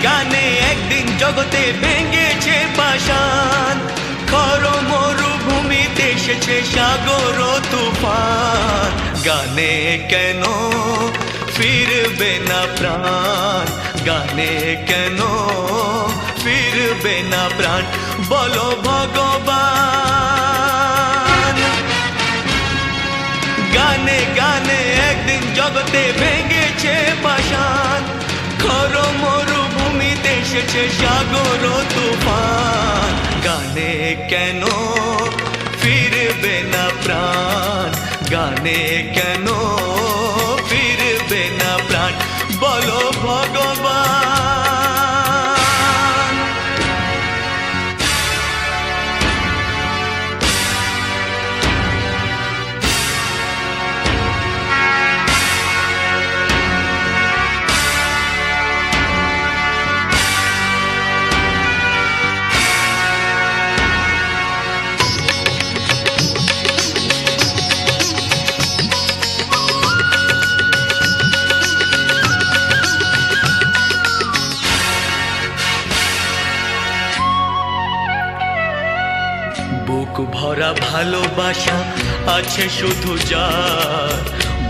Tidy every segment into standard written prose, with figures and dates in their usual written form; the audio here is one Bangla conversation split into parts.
গানে একদিন জগতে ভেঙেছে পাষাণ, খর মরুভূমিতে এসেছে সাগর তুফান। গানে কেন ফিরবে না প্রাণ, গানে কেন ফিরবে না প্রাণ, বলো ভগবান। গানে গানে একদিন জগতে ভেঙেছে পাষাণ, খর মরুভূমিতে এসেছে সাগর তুফান। গানে কেন ফিরবে না প্রাণ, গানে কেন ফিরবে না প্রাণ, বলো ভগবান। বুক ভরা ভালোবাসা আছে শুধু যার,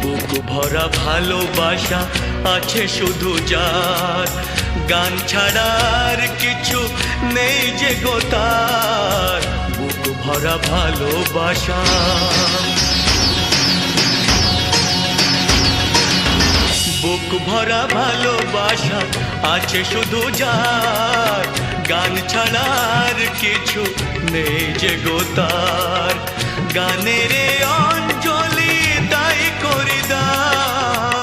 বুক ভরা ভালোবাসা আছে শুধু যার, গান ছাড়ার কিছু নেই যে গো তার। বুক ভরা ভালোবাসা, বুক ভরা ভালোবাসা আছে শুধু যার, গান ছাড়ার কিছু নেই যে গো তার। গানের অঞ্জলি তাই করি দান,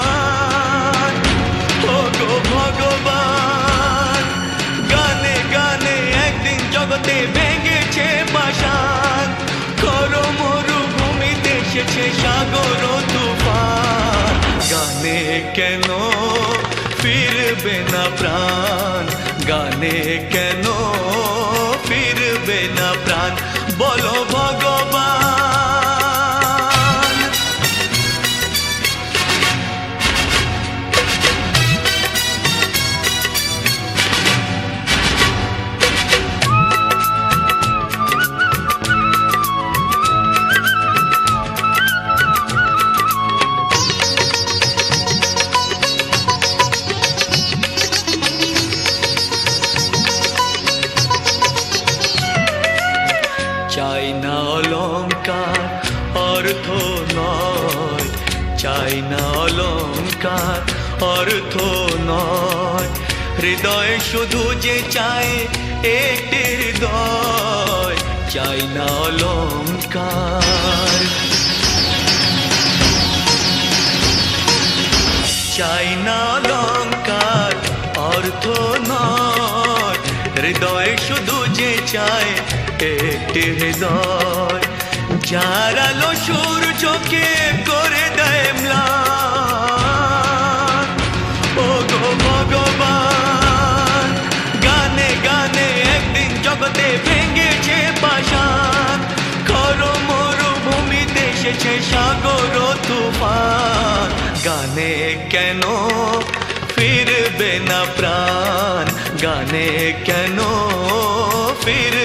ও গো ভগবান। গানে গানে একদিন জগতে ভেঙেছে পাষাণ, খর মরুভূমিতে এসেছে সাগর তুফান। গানে কেন ফিরবে না প্রাণ, গানে কেন ফিরবে না প্রাণ, বলো ভগবান। চাই না অলংকার অর্থ নয়, চাই না অলংকার অর্থ নয়, হৃদয় শুধু যে চায় একটি হৃদয়। চাই না অলংকার, চাই না অলংকার অর্থ নয়, হৃদয় শুধু যে চায় একটি হৃদয়। যার আলো সূর্যকে করে দেয় ম্লান, ও গো ভগবান। গানে গানে একদিন জগতে ভেঙেছে পাষাণ, খর মরুভূমিতে এসেছে সাগর তুফান। গানে কেন ফিরবে না প্রাণ, গানে কেন ফির